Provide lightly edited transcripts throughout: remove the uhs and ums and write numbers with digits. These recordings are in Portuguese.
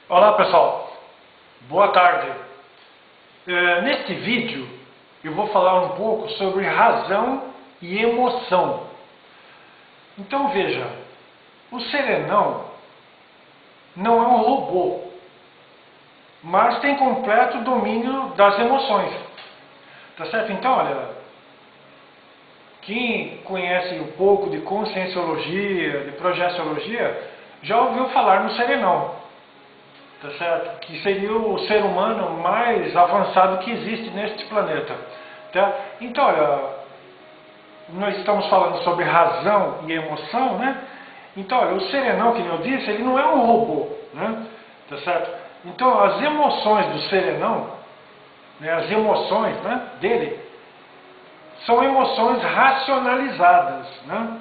Olá pessoal, boa tarde. Neste vídeo eu vou falar um pouco sobre razão e emoção. Então veja, o serenão não é um robô, mas tem completo domínio das emoções. Tá certo? Então olha, quem conhece um pouco de conscienciologia, de projeciologia, já ouviu falar no serenão. Tá certo? Que seria o ser humano mais avançado que existe neste planeta. Tá? Então, olha, nós estamos falando sobre razão e emoção, né? Então, olha, o serenão, que eu disse, ele não é um robô, né? Tá certo? Então, as emoções do serenão, né, as emoções, né, dele, são emoções racionalizadas, né?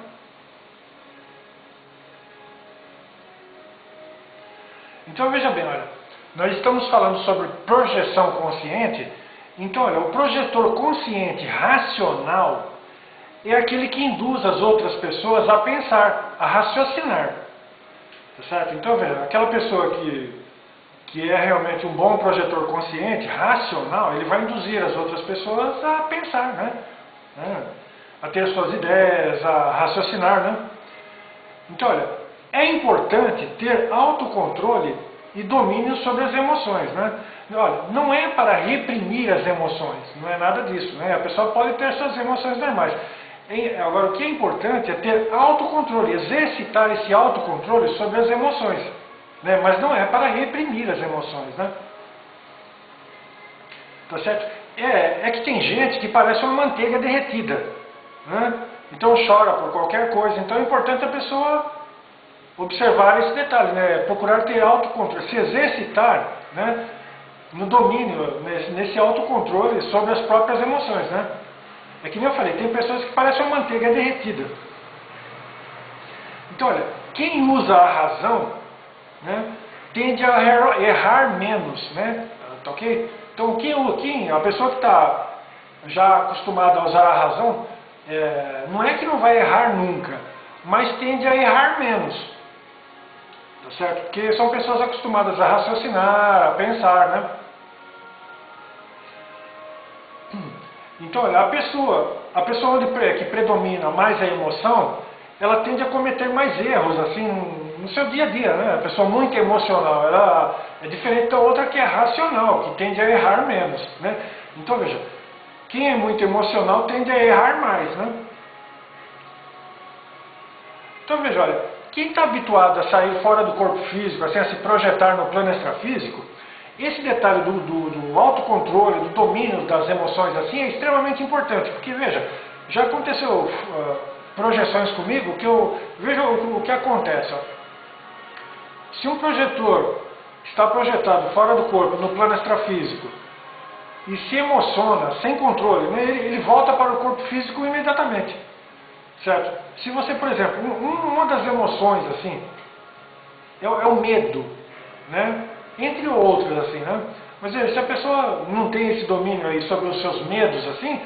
Então veja bem, olha, nós estamos falando sobre projeção consciente. Então olha, o projetor consciente racional é aquele que induz as outras pessoas a pensar, a raciocinar. Tá certo? Então veja, aquela pessoa que é realmente um bom projetor consciente, racional, ele vai induzir as outras pessoas a pensar, né? A ter suas ideias, a raciocinar, né? Então olha, é importante ter autocontrole e domínio sobre as emoções, né? Olha, não é para reprimir as emoções, não é nada disso, né? A pessoa pode ter suas emoções normais. Agora, o que é importante é ter autocontrole, exercitar esse autocontrole sobre as emoções, né? Mas não é para reprimir as emoções, né? Tá certo? É que tem gente que parece uma manteiga derretida, né? Então chora por qualquer coisa. Então é importante a pessoa observar esse detalhe, né? Procurar ter autocontrole, se exercitar, né, no domínio, nesse autocontrole sobre as próprias emoções, né? É que nem eu falei, tem pessoas que parecem uma manteiga derretida. Então, olha, quem usa a razão, né, tende a errar menos, né? Tá ok? Então, a pessoa que está já acostumada a usar a razão, não é que não vai errar nunca, mas tende a errar menos. Tá certo? Porque são pessoas acostumadas a raciocinar, a pensar, né? Então, olha, a pessoa que predomina mais a emoção, ela tende a cometer mais erros, assim, no seu dia a dia, né? A pessoa muito emocional, ela é diferente da outra que é racional, que tende a errar menos, né? Então, veja, quem é muito emocional tende a errar mais, né? Então, veja, olha, quem está habituado a sair fora do corpo físico, assim, a se projetar no plano extrafísico, esse detalhe do autocontrole, do domínio das emoções, assim, é extremamente importante. Porque, veja, já aconteceu projeções comigo que eu vejo o que acontece. Ó. Se um projetor está projetado fora do corpo, no plano extrafísico, e se emociona, sem controle, né, ele volta para o corpo físico imediatamente. Certo? Se você, por exemplo, uma das emoções, assim, é o medo, né? Entre outras, assim, né? Mas se a pessoa não tem esse domínio aí sobre os seus medos, assim,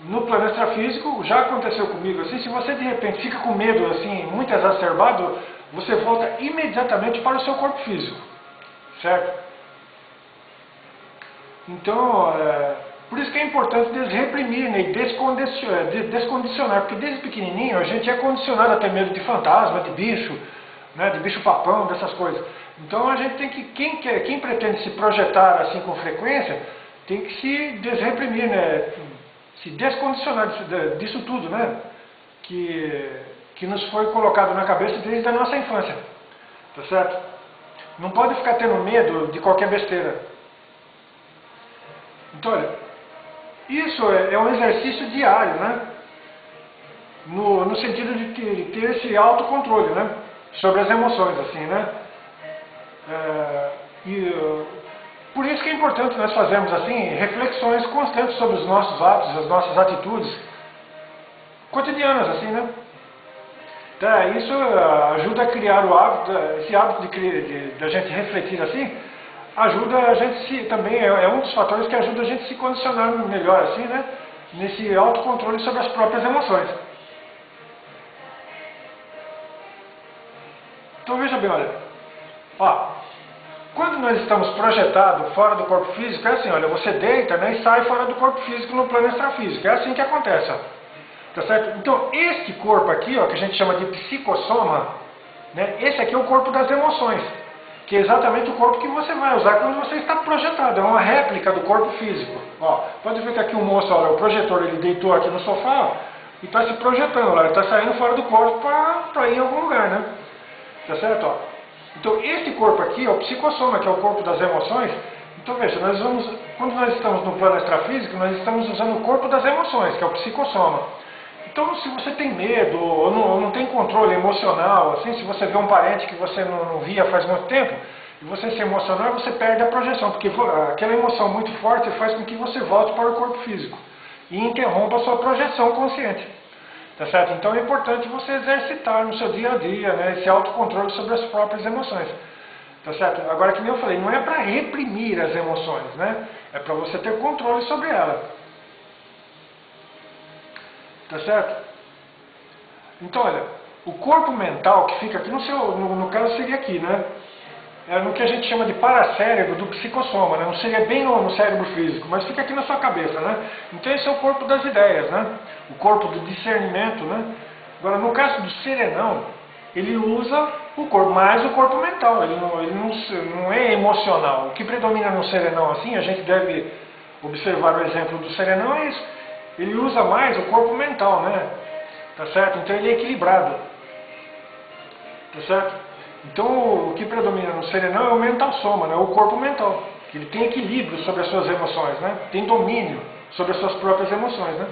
no plano extrafísico, já aconteceu comigo, assim, se você de repente fica com medo, assim, muito exacerbado, você volta imediatamente para o seu corpo físico, certo? Então, por isso que é importante desreprimir, né, e descondicionar, porque desde pequenininho a gente é condicionado a ter medo de fantasma, de bicho, né, de bicho-papão, dessas coisas. Então a gente tem que, quem pretende se projetar assim com frequência, tem que se desreprimir, né, se descondicionar disso tudo, né, que nos foi colocado na cabeça desde a nossa infância, tá certo? Não pode ficar tendo medo de qualquer besteira. Então, olha, isso é um exercício diário, né? No sentido de ter esse autocontrole, né? Sobre as emoções, assim, né? Por isso que é importante nós fazermos, assim, reflexões constantes sobre os nossos atos, as nossas atitudes cotidianas, assim, né? Então, isso ajuda a criar o hábito, esse hábito de a gente refletir assim, ajuda a gente também é um dos fatores que ajuda a gente a se condicionar melhor, assim, né? Nesse autocontrole sobre as próprias emoções. Então veja bem, olha, Quando nós estamos projetados fora do corpo físico, é assim, olha, você deita, né, e sai fora do corpo físico no plano extrafísico. É assim que acontece, ó. Tá certo? Então, este corpo aqui, ó, que a gente chama de psicossoma, né, esse aqui é o corpo das emoções, que é exatamente o corpo que você vai usar quando você está projetado. É uma réplica do corpo físico. Ó, pode ver que aqui o moço, olha, o projetor, ele deitou aqui no sofá, ó, e está se projetando lá, ele está saindo fora do corpo para ir em algum lugar, né? Tá certo? Ó. Então, esse corpo aqui é o psicossoma, que é o corpo das emoções. Então, veja, quando nós estamos no plano extrafísico, nós estamos usando o corpo das emoções, que é o psicossoma. Então, se você tem medo, ou não tem controle emocional, assim, se você vê um parente que você não via faz muito tempo, e você se emocionar, você perde a projeção, porque aquela emoção muito forte faz com que você volte para o corpo físico e interrompa a sua projeção consciente. Tá certo? Então é importante você exercitar no seu dia a dia, né, esse autocontrole sobre as próprias emoções. Tá certo? Agora, que nem eu falei, não é para reprimir as emoções, né? É para você ter controle sobre elas. Tá certo? Então, olha, o corpo mental que fica aqui no caso seria aqui, né? É no que a gente chama de paracérebro do psicossoma, né? Não seria bem no cérebro físico, mas fica aqui na sua cabeça, né? Então esse é o corpo das ideias, né? O corpo do discernimento, né? Agora, no caso do serenão, ele usa o corpo, mais o corpo mental, ele não é emocional. O que predomina no serenão, assim, a gente deve observar o exemplo do serenão, é isso. Ele usa mais o corpo mental, né? Tá certo? Então ele é equilibrado. Tá certo? Então, o que predomina no serenão é o mental soma, né? O corpo mental. Ele tem equilíbrio sobre as suas emoções, né? Tem domínio sobre as suas próprias emoções, né?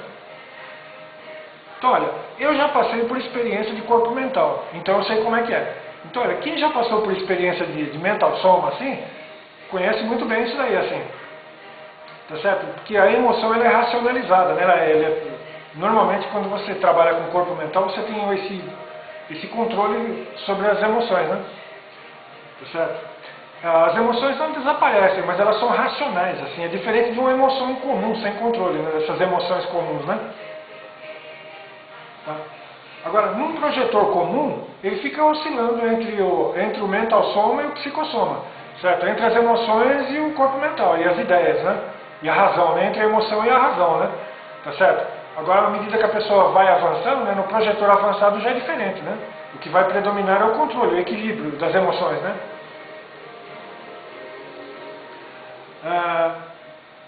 Então, olha, eu já passei por experiência de corpo mental, então eu sei como é que é. Então, olha, quem já passou por experiência de mental soma, assim, conhece muito bem isso daí, assim. Tá certo? Porque a emoção, ela é racionalizada, né? Normalmente, quando você trabalha com o corpo mental, você tem esse controle sobre as emoções, né? Tá certo? As emoções não desaparecem, mas elas são racionais, assim, é diferente de uma emoção incomum, sem controle, né? Essas emoções comuns, né? Tá? Agora, num projetor comum, ele fica oscilando entre o mental soma e o psicossoma, certo? Entre as emoções e o corpo mental, e as ideias, né? E a razão, né? Entre a emoção e a razão, né? Tá certo? Agora, à medida que a pessoa vai avançando, né, no projetor avançado já é diferente, né? O que vai predominar é o controle, o equilíbrio das emoções, né?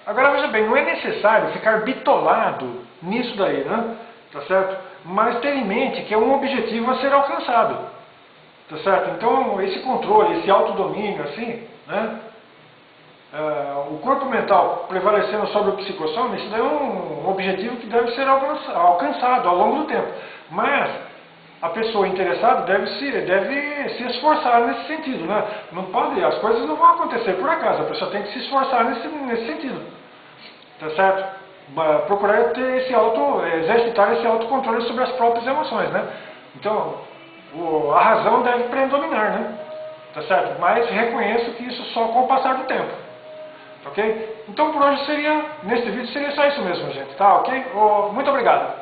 Agora, veja bem, não é necessário ficar bitolado nisso daí, né? Tá certo? Mas ter em mente que é um objetivo a ser alcançado. Tá certo? Então, esse controle, esse autodomínio, assim, né? O corpo mental prevalecendo sobre o psicossoma, isso daí é um objetivo que deve ser alcançado ao longo do tempo. Mas a pessoa interessada deve se esforçar nesse sentido, né? Não pode, as coisas não vão acontecer por acaso, a pessoa tem que se esforçar nesse sentido. Tá certo? Procurar exercitar esse autocontrole sobre as próprias emoções, né? Então, a razão deve predominar, né? Tá certo? Mas reconheço que isso só com o passar do tempo. Ok? Então por hoje neste vídeo seria só isso mesmo, gente. Tá ok? Muito obrigado.